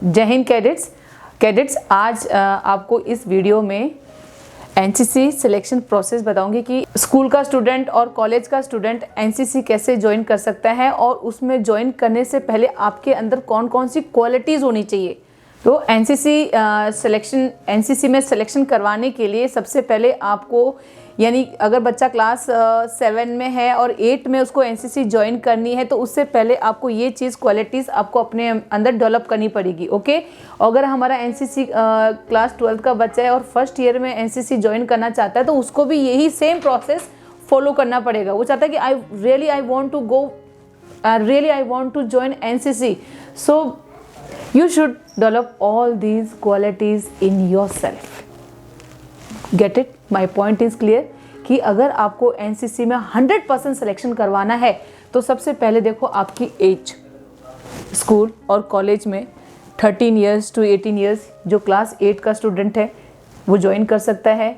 जय हिंद कैडेट्स। आज आपको इस वीडियो में एनसीसी सिलेक्शन प्रोसेस बताऊंगी कि स्कूल का स्टूडेंट और कॉलेज का स्टूडेंट एनसीसी कैसे ज्वाइन कर सकता है और उसमें ज्वाइन करने से पहले आपके अंदर कौन कौन सी क्वालिटीज़ होनी चाहिए। तो एनसीसी में सिलेक्शन करवाने के लिए सबसे पहले आपको, यानी अगर बच्चा क्लास 7 में है और 8 में उसको एनसीसी ज्वाइन करनी है तो उससे पहले आपको ये चीज़ क्वालिटीज़ आपको अपने अंदर डेवलप करनी पड़ेगी। ओके, अगर हमारा एनसीसी क्लास 12 का बच्चा है और फर्स्ट ईयर में एनसीसी ज्वाइन करना चाहता है तो उसको भी यही सेम प्रोसेस फॉलो करना पड़ेगा। वो चाहता है कि I want to join NCC, so you should develop all these qualities in yourself. Get it? My point is clear कि अगर आपको एनसीसी में 100% सिलेक्शन करवाना है तो सबसे पहले देखो आपकी एज। स्कूल और कॉलेज में 13 years to 18 years जो क्लास 8 का स्टूडेंट है वो ज्वाइन कर सकता है,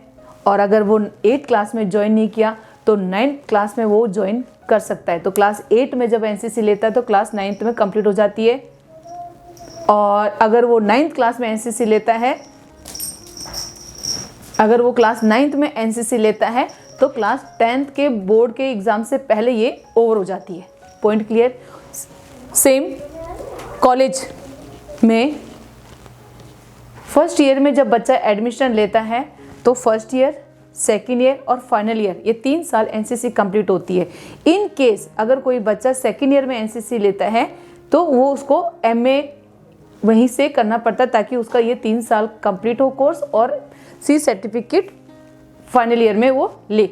और अगर वो 8 क्लास में ज्वाइन नहीं किया तो 9th क्लास में वो ज्वाइन कर सकता है। तो क्लास 8 में जब एनसीसी लेता है तो क्लास 9th में कंप्लीट हो जाती है, और अगर वो 9th क्लास में एनसीसी लेता है, अगर वो क्लास 9th में एनसीसी लेता है तो क्लास 10th के बोर्ड के एग्ज़ाम से पहले ये ओवर हो जाती है। Point clear? सेम कॉलेज में फर्स्ट ईयर में जब बच्चा एडमिशन लेता है तो फर्स्ट ईयर, सेकेंड ईयर और फाइनल ईयर ये 3 साल एनसीसी कंप्लीट होती है। इन केस अगर कोई बच्चा सेकेंड ईयर में एनसीसी लेता है तो वो उसको एमए वहीं से करना पड़ता है ताकि उसका ये 3 साल कंप्लीट हो कोर्स और सी सर्टिफिकेट फाइनल ईयर में वो ले।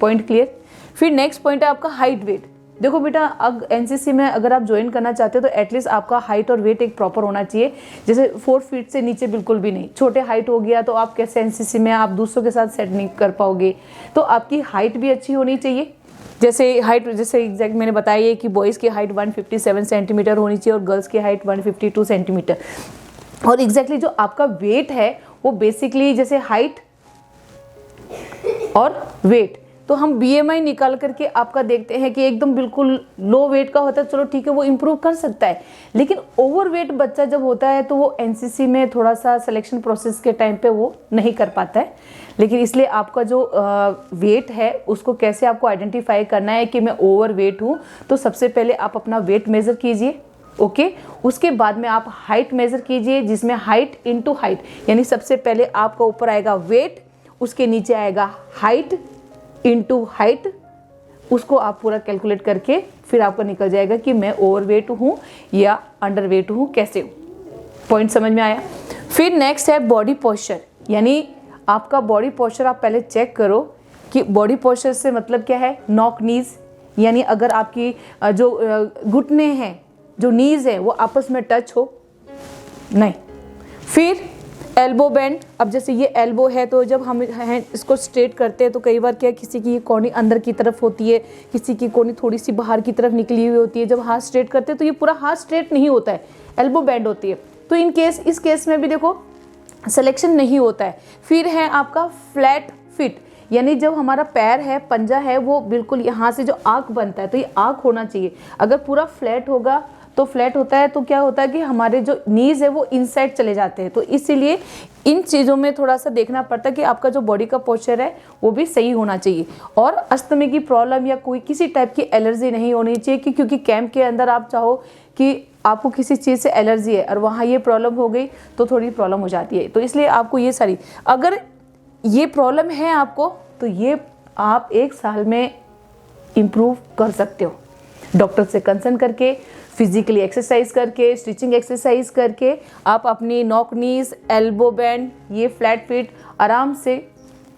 Point clear? फिर नेक्स्ट पॉइंट है आपका हाइट वेट। देखो बेटा, अब एनसीसी में अगर आप ज्वाइन करना चाहते हो तो एटलीस्ट आपका हाइट और वेट एक प्रॉपर होना चाहिए। जैसे 4 फीट से नीचे बिल्कुल भी नहीं। छोटे हाइट हो गया तो आप कैसे एनसीसी में आप दूसरों के साथ सेट नहीं कर पाओगे। तो आपकी हाइट भी अच्छी होनी चाहिए। जैसे एग्जैक्ट मैंने बताया है कि बॉयज़ की हाइट 157 सेंटीमीटर होनी चाहिए और गर्ल्स की हाइट 152 सेंटीमीटर। और एग्जैक्टली जो आपका वेट है वो बेसिकली जैसे हाइट और वेट, तो हम बीएमआई निकाल करके आपका देखते हैं कि एकदम बिल्कुल लो वेट का होता है, चलो ठीक है वो इम्प्रूव कर सकता है। लेकिन ओवर वेट बच्चा जब होता है तो वो एनसीसी में थोड़ा सा सिलेक्शन प्रोसेस के टाइम पे वो नहीं कर पाता है। लेकिन इसलिए आपका जो वेट है उसको कैसे आपको आइडेंटिफाई करना है कि मैं ओवर वेट हूँ, तो सबसे पहले आप अपना वेट मेज़र कीजिए। ओके, उसके बाद में आप हाइट मेज़र कीजिए, जिसमें हाइट इंटू हाइट, यानी सबसे पहले आपका ऊपर आएगा वेट, उसके नीचे आएगा हाइट इंटू हाइट। उसको आप पूरा कैलकुलेट करके फिर आपको निकल जाएगा कि मैं ओवर वेट हूँ या अंडर वेट हूँ, कैसे हूँ। पॉइंट समझ में आया? फिर नेक्स्ट है बॉडी पोस्चर, यानी आपका बॉडी पोस्चर आप पहले चेक करो कि बॉडी पोस्चर से मतलब क्या है। नॉक नीज, यानी अगर आपकी जो घुटने हैं, जो नीज है वो आपस में टच हो नहीं। फिर एल्बो बेंड, अब जैसे ये एल्बो है तो जब हम इसको स्ट्रेट करते हैं तो कई बार क्या, किसी की कोहनी अंदर की तरफ होती है, किसी की कोहनी थोड़ी सी बाहर की तरफ निकली हुई होती है। जब हाथ स्ट्रेट करते हैं तो ये पूरा हाथ स्ट्रेट नहीं होता है, एल्बो बेंड होती है। तो इस केस में भी देखो सिलेक्शन नहीं होता है। फिर है आपका फ्लैट फिट, यानी जब हमारा पैर है, पंजा है, वो बिल्कुल यहाँ से जो आँख बनता है तो ये आँख होना चाहिए। अगर पूरा फ्लैट होगा तो फ्लैट होता है तो क्या होता है कि हमारे जो नीज है वो इनसाइड चले जाते हैं। तो इसीलिए इन चीज़ों में थोड़ा सा देखना पड़ता है कि आपका जो बॉडी का पोस्चर है वो भी सही होना चाहिए। और अस्थमा की प्रॉब्लम या कोई किसी टाइप की एलर्जी नहीं होनी चाहिए क्योंकि कैंप के अंदर आप चाहो कि आपको किसी चीज़ से एलर्जी है और वहाँ ये प्रॉब्लम हो गई तो थोड़ी प्रॉब्लम हो जाती है। तो इसलिए आपको ये सारी, अगर ये प्रॉब्लम है आपको तो ये आप 1 साल में इम्प्रूव कर सकते हो। डॉक्टर से कंसल्ट करके, फिजिकली एक्सरसाइज करके, स्टिचिंग एक्सरसाइज करके आप अपनी नॉक नीज, एल्बो बेंड, ये फ्लैट फिट आराम से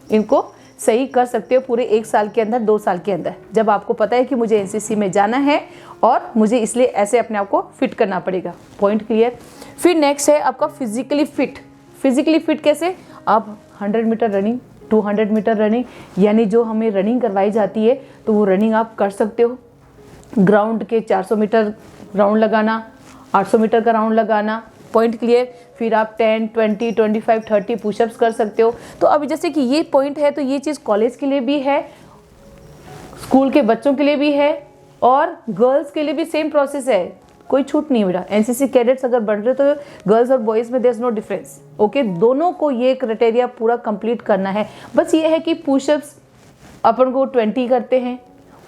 इनको सही कर सकते हो पूरे 1 साल के अंदर, 2 साल के अंदर, जब आपको पता है कि मुझे एनसीसी में जाना है और मुझे इसलिए ऐसे अपने आप को फिट करना पड़ेगा। Point clear? फिर नेक्स्ट है आपका फिजिकली फिट। फिजिकली फिट कैसे? आप 100 मीटर रनिंग, 200 मीटर रनिंग, यानी जो हमें रनिंग करवाई जाती है तो वो रनिंग आप कर सकते हो। ग्राउंड के 400 मीटर राउंड लगाना, 800 मीटर का राउंड लगाना। Point clear? फिर आप 10, 20, 25, 30 पुशअप्स कर सकते हो। तो अभी जैसे कि ये पॉइंट है तो ये चीज़ कॉलेज के लिए भी है, स्कूल के बच्चों के लिए भी है और गर्ल्स के लिए भी सेम प्रोसेस है। कोई छूट नहीं बेटा। एनसीसी कैडेट्स अगर बन रहे तो गर्ल्स और बॉयज़ में there is no difference, okay. दोनों को ये क्राइटेरिया पूरा कंप्लीट करना है। बस ये है कि पुशअप्स अपन को 20 करते हैं,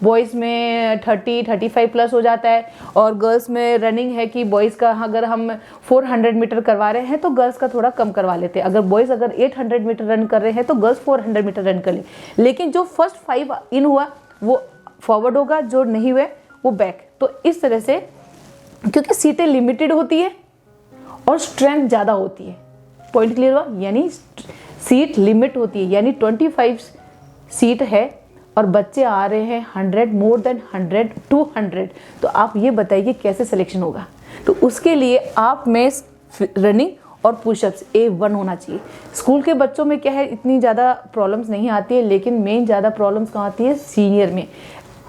बॉयज़ में 30-35 प्लस हो जाता है, और गर्ल्स में रनिंग है कि बॉयज़ का अगर हम 400 मीटर करवा रहे हैं तो गर्ल्स का थोड़ा कम करवा लेते हैं। अगर बॉयज़ अगर 800 मीटर रन कर रहे हैं तो गर्ल्स 400 मीटर रन कर ले। लेकिन जो फर्स्ट 5 इन हुआ वो फॉरवर्ड होगा, जो नहीं हुए वो बैक। तो इस तरह से, क्योंकि सीटें लिमिटेड होती है और स्ट्रेंथ ज़्यादा होती है। पॉइंट क्लियर हुआ? यानी सीट लिमिट होती है, यानी 25 सीट है और बच्चे आ रहे हैं 100, मोर देन 100, 200। तो आप ये बताइए कैसे सिलेक्शन होगा? तो उसके लिए आप में रनिंग और पुशअप्स A1 होना चाहिए। स्कूल के बच्चों में क्या है, इतनी ज़्यादा प्रॉब्लम्स नहीं आती है, लेकिन मेन ज़्यादा प्रॉब्लम्स कहाँ आती है? सीनियर में,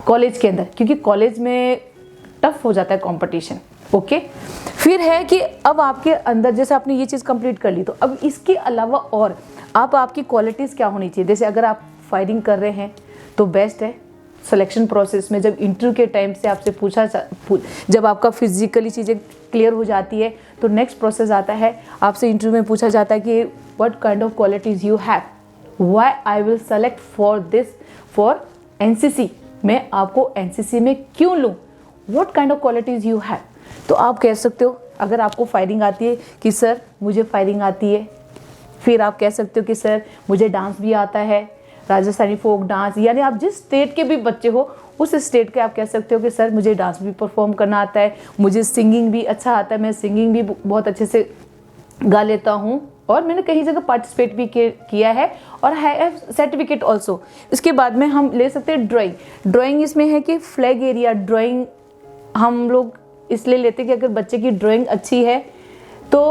कॉलेज के अंदर, क्योंकि कॉलेज में टफ हो जाता है कंपटीशन, ओके। फिर है कि अब आपके अंदर जैसे आपने ये चीज़ कंप्लीट कर ली, तो अब इसके अलावा और आपकी क्वालिटीज़ क्या होनी चाहिए? जैसे अगर आप फायरिंग कर रहे हैं तो बेस्ट है सिलेक्शन प्रोसेस में, जब इंटरव्यू के टाइम से आपसे जब आपका फिजिकली चीज़ें क्लियर हो जाती है तो नेक्स्ट प्रोसेस आता है, आपसे इंटरव्यू में पूछा जाता है कि what kind of qualities you have, why I will select for this for NCC, मैं आपको एनसीसी में क्यों लूँ, what kind of qualities you have. तो आप कह सकते हो अगर आपको फायरिंग आती है कि सर मुझे फायरिंग आती है। फिर आप कह सकते हो कि सर मुझे डांस भी आता है, राजस्थानी फोक डांस, यानी आप जिस स्टेट के भी बच्चे हो उस स्टेट के आप कह सकते हो कि सर मुझे डांस भी परफॉर्म करना आता है, मुझे सिंगिंग भी अच्छा आता है, मैं सिंगिंग भी बहुत अच्छे से गा लेता हूँ और मैंने कई जगह पार्टिसिपेट भी किया है और हैव सर्टिफिकेट ऑल्सो। इसके बाद में हम ले सकते हैं ड्राइंग इसमें है कि फ्लैग एरिया ड्राइंग हम लोग इसलिए लेते हैं कि अगर बच्चे की ड्राइंग अच्छी है तो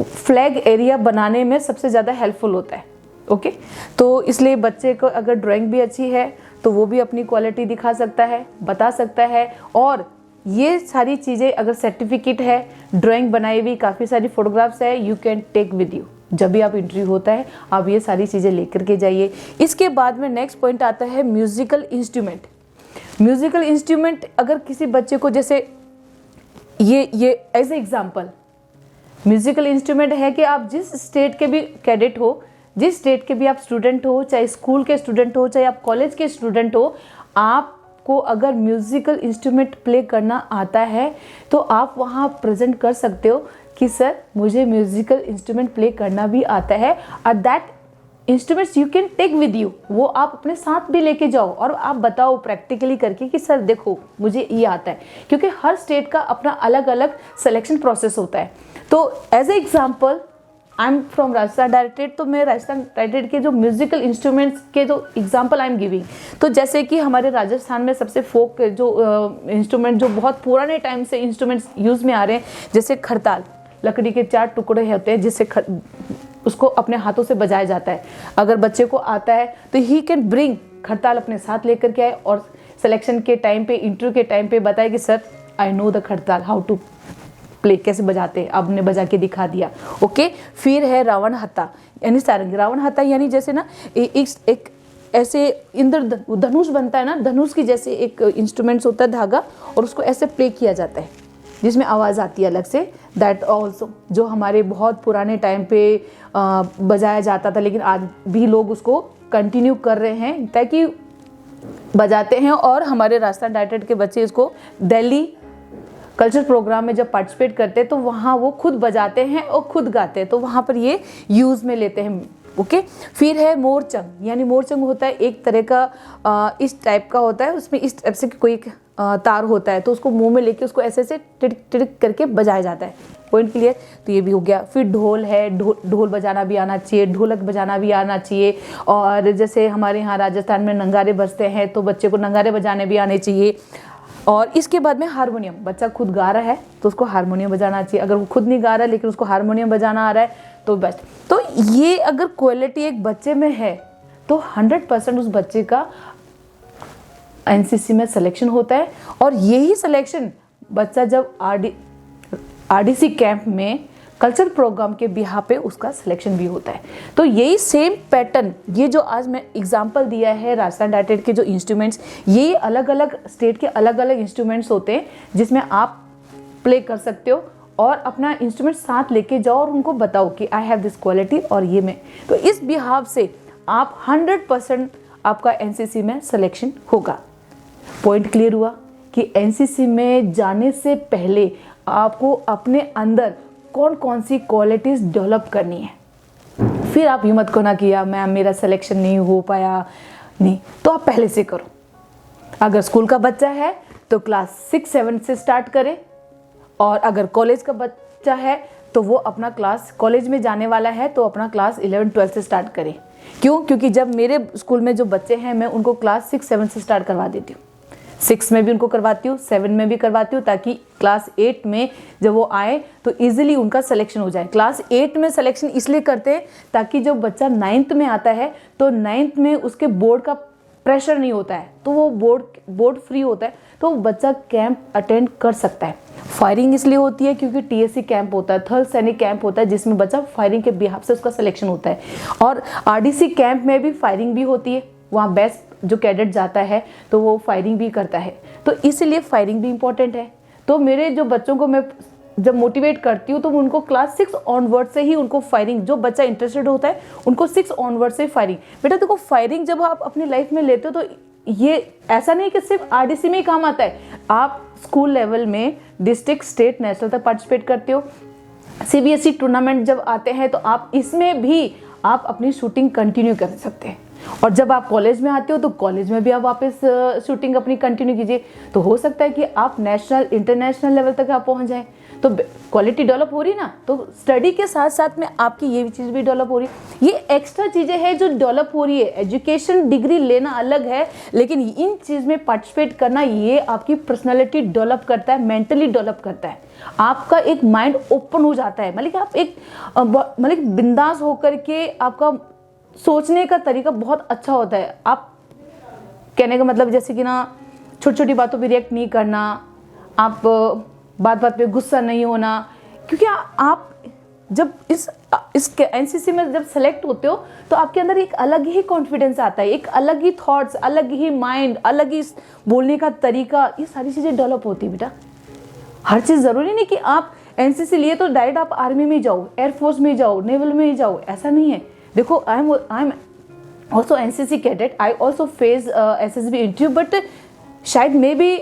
फ्लैग एरिया बनाने में सबसे ज़्यादा हेल्पफुल होता है, ओके। तो इसलिए बच्चे को अगर ड्राइंग भी अच्छी है तो वो भी अपनी क्वालिटी दिखा सकता है, बता सकता है। और ये सारी चीज़ें अगर सर्टिफिकेट है, ड्राइंग बनाई हुई, काफ़ी सारी फोटोग्राफ्स है, you can take with you. जब भी आप इंटरव्यू होता है आप ये सारी चीज़ें लेकर के जाइए। इसके बाद में नेक्स्ट पॉइंट आता है म्यूज़िकल इंस्ट्रूमेंट। म्यूज़िकल इंस्ट्रूमेंट अगर किसी बच्चे को, जैसे ये as a example musical instrument है कि आप जिस स्टेट के भी कैडेट हो, जिस स्टेट के भी आप स्टूडेंट हो, चाहे स्कूल के स्टूडेंट हो, चाहे आप कॉलेज के स्टूडेंट हो, आपको अगर म्यूज़िकल इंस्ट्रूमेंट प्ले करना आता है तो आप वहाँ प्रेजेंट कर सकते हो कि सर मुझे म्यूज़िकल इंस्ट्रूमेंट प्ले करना भी आता है। और that instruments you can take with you, वो आप अपने साथ भी लेके जाओ और आप बताओ प्रैक्टिकली करके कि सर देखो मुझे ये आता है, क्योंकि हर स्टेट का अपना अलग अलग सिलेक्शन प्रोसेस होता है। तो as a example I am from Rajasthan directed, तो मैं राजस्थान डायरेक्टेड के जो म्यूजिकल इंस्ट्रूमेंट्स के जो एग्जांपल आई एम गिविंग, तो जैसे कि हमारे राजस्थान में सबसे फोक जो इंस्ट्रूमेंट जो बहुत पुराने टाइम से इंस्ट्रूमेंट्स यूज़ में आ रहे हैं, जैसे खरताल, लकड़ी के 4 टुकड़े होते हैं जिससे उसको अपने हाथों से बजाया जाता है। अगर बच्चे को आता है तो ही कैन ब्रिंग खरताल अपने साथ लेकर के आए और सिलेक्शन के टाइम पे, इंटरव्यू के टाइम पे बताए कि sir I know the khartal, how to play, कैसे बजाते हैं, आपने बजा के दिखा दिया, ओके। फिर है रावण हत्था यानी सारंगी। रावण हत्था यानी जैसे ना एक ऐसे इंद्र धनुष बनता है ना, धनुष की जैसे एक इंस्ट्रूमेंट्स होता है धागा, और उसको ऐसे प्ले किया जाता है जिसमें आवाज़ आती है अलग से। दैट ऑल्सो जो हमारे बहुत पुराने टाइम पे बजाया जाता था, लेकिन आज भी लोग उसको कंटिन्यू कर रहे हैं ताकि बजाते हैं। और हमारे राजस्थान डायरेक्टेड के बच्चे इसको दिल्ली कल्चर प्रोग्राम में जब पार्टिसिपेट करते हैं तो वहाँ वो खुद बजाते हैं और खुद गाते हैं, तो वहाँ पर ये यूज़ में लेते हैं, ओके। फिर है मोरचंग, यानी मोरचंग होता है एक तरह का इस टाइप का होता है, उसमें इस टाइप से कोई एक तार होता है, तो उसको मुंह में लेके उसको ऐसे टिड़क टिड़क करके बजाया जाता है। Point clear? तो ये भी हो गया। फिर ढोल है, ढोल बजाना भी आना चाहिए, ढोलक बजाना भी आना चाहिए। और जैसे हमारे यहाँ राजस्थान में नंगारे बजते हैं तो बच्चे को नंगारे बजाने भी आने चाहिए। और इसके बाद में हारमोनियम, बच्चा खुद गा रहा है तो उसको हारमोनियम बजाना चाहिए। अगर वो खुद नहीं गा रहा है लेकिन उसको हारमोनियम बजाना आ रहा है तो बेस्ट। तो ये अगर क्वालिटी एक बच्चे में है तो 100% उस बच्चे का एनसीसी में सिलेक्शन होता है। और यही सिलेक्शन बच्चा जब आरडीसी कैंप में कल्चर प्रोग्राम के बिहार पे उसका सिलेक्शन भी होता है। तो यही सेम पैटर्न, ये जो आज मैं एग्जांपल दिया है राजस्थान डायरेक्टेड के जो इंस्ट्रूमेंट्स, ये अलग अलग स्टेट के अलग अलग इंस्ट्रूमेंट्स होते हैं जिसमें आप प्ले कर सकते हो और अपना इंस्ट्रूमेंट साथ लेके जाओ और उनको बताओ कि आई हैव दिस क्वालिटी और ये मैं, तो इस बिहाव से आप 100% आपका एनसीसी में सिलेक्शन होगा। पॉइंट क्लियर हुआ कि एनसीसी में जाने से पहले आपको अपने अंदर कौन कौन सी क्वालिटीज़ डेवलप करनी है। फिर आप हिम्मत को ना किया मैम मेरा सिलेक्शन नहीं हो पाया, नहीं, तो आप पहले से करो। अगर स्कूल का बच्चा है तो क्लास 6-7 से स्टार्ट करें, और अगर कॉलेज का बच्चा है तो वो अपना क्लास, कॉलेज में जाने वाला है तो अपना क्लास 11-12 से स्टार्ट करें। क्यों? क्योंकि जब मेरे स्कूल में जो बच्चे हैं मैं उनको क्लास 6-7 से स्टार्ट करवा देती हूँ। 6 में भी उनको करवाती हूँ, 7 में भी करवाती हूँ, ताकि क्लास 8 में जब वो आए तो इजीली उनका सिलेक्शन हो जाए। क्लास 8 में सिलेक्शन इसलिए करते हैं ताकि जब बच्चा 9th में आता है तो 9th में उसके बोर्ड का प्रेशर नहीं होता है, तो वो बोर्ड फ्री होता है, तो बच्चा कैंप अटेंड कर सकता है। फायरिंग इसलिए होती है क्योंकि टीएससी कैंप होता है, थर्ड सैनिक कैंप होता है, जिसमें बच्चा फायरिंग के बिहाफ से उसका सिलेक्शन होता है। और आरडीसी कैंप में भी फायरिंग भी होती है, वहाँ बेस्ट जो कैडेट जाता है तो वो फायरिंग भी करता है, तो इसीलिए फायरिंग भी इंपॉर्टेंट है। तो मेरे जो बच्चों को मैं जब मोटिवेट करती हूँ तो उनको क्लास 6 ऑनवर्ड से ही उनको फायरिंग, जो बच्चा इंटरेस्टेड होता है उनको 6 ऑनवर्ड से फायरिंग। बेटा देखो, फायरिंग जब आप अपनी लाइफ में लेते हो तो ये ऐसा नहीं कि सिर्फ आरडीसी में ही काम आता है, आप स्कूल लेवल में डिस्ट्रिक्ट, स्टेट, नेशनल तक पार्टिसिपेट करते हो। सीबीएसई टूर्नामेंट जब आते हैं तो आप इसमें भी आप अपनी शूटिंग कंटिन्यू कर सकते हैं, और जब आप कॉलेज में आते हो तो कॉलेज में भी आप वापस शूटिंग अपनी कंटिन्यू कीजिए, तो हो सकता है कि आप नेशनल, इंटरनेशनल लेवल तक आप पहुंच जाएं। तो क्वालिटी डेवलप हो रही ना, तो स्टडी के साथ साथ में आपकी ये भी चीज़ भी डेवलप हो रही है। ये एक्स्ट्रा चीज़ें हैं जो डेवलप हो रही है। एजुकेशन डिग्री लेना अलग है, लेकिन इन चीज़ में पार्टिसिपेट करना ये आपकी पर्सनालिटी डेवलप करता है, मेंटली डेवलप करता है, आपका एक माइंड ओपन हो जाता है, मतलब आप एक मतलब बिंदास होकर के आपका सोचने का तरीका बहुत अच्छा होता है। आप कहने का मतलब जैसे कि ना, छोटी छोटी बातों पे रिएक्ट नहीं करना, आप बात बात पे गुस्सा नहीं होना, क्योंकि आप जब इस एनसीसी में जब सेलेक्ट होते हो तो आपके अंदर एक अलग ही कॉन्फिडेंस आता है, एक अलग ही थॉट्स, अलग ही माइंड, अलग ही बोलने का तरीका, ये सारी चीज़ें डेवलप होती है। बेटा हर चीज़ ज़रूरी नहीं कि आप एनसीसी लिए तो डायरेक्ट आप आर्मी में जाओ, एयरफोर्स में जाओ, नेवल में जाओ, ऐसा नहीं है। देखो, I am also NCC cadet, I also face SSB interview, but शायद मे बी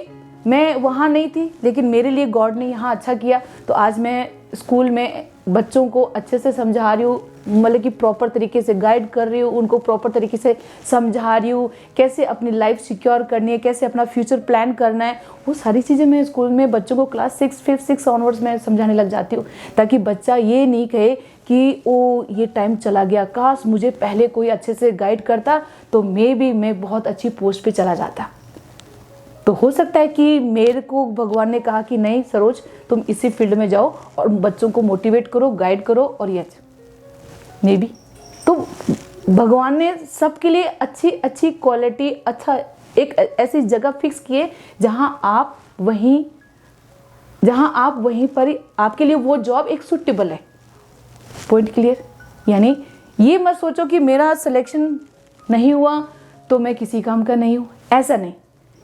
मैं वहाँ नहीं थी, लेकिन मेरे लिए गॉड ने यहाँ अच्छा किया, तो आज मैं स्कूल में बच्चों को अच्छे से समझा रही हूँ, मतलब कि प्रॉपर तरीके से गाइड कर रही हूँ, उनको प्रॉपर तरीके से समझा रही हूँ, कैसे अपनी लाइफ सिक्योर करनी है, कैसे अपना फ्यूचर प्लान करना है, वो सारी चीज़ें मैं स्कूल में बच्चों को क्लास 6 ऑनवर्ड्स में समझाने लग जाती हूँ, ताकि बच्चा ये नहीं कहे कि ओ ये टाइम चला गया, काश मुझे पहले कोई अच्छे से गाइड करता तो मैं बहुत अच्छी पोस्ट पे चला जाता। तो हो सकता है कि मेरे को भगवान ने कहा कि नहीं सरोज, तुम इसी फील्ड में जाओ और बच्चों को मोटिवेट करो, गाइड करो, और ये मे बी तो भगवान ने सबके लिए अच्छी अच्छी क्वालिटी, अच्छा एक ऐसी जगह फिक्स किए जहां आप वहीं पर आपके लिए वो जॉब एक सुटेबल है। Point clear? यानी ये मत सोचो कि मेरा सिलेक्शन नहीं हुआ तो मैं किसी काम का नहीं हूँ, ऐसा नहीं।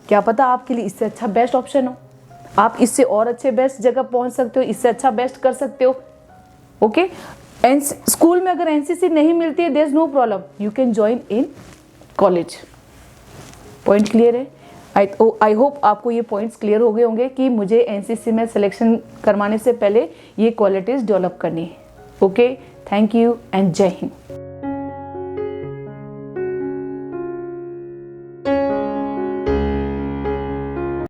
क्या पता आपके लिए इससे अच्छा बेस्ट ऑप्शन हो, आप इससे और अच्छे बेस्ट जगह पहुंच सकते हो, इससे अच्छा बेस्ट कर सकते हो। ओके, स्कूल में अगर एनसीसी नहीं मिलती है, there is no problem, you can join in college. Point clear है? आई होप आपको ये पॉइंट्स क्लियर हो गए होंगे कि मुझे एनसीसी में सिलेक्शन करवाने से पहले ये क्वालिटीज डेवलप करनी है। ओके, थैंक यू एंड जय हिंद।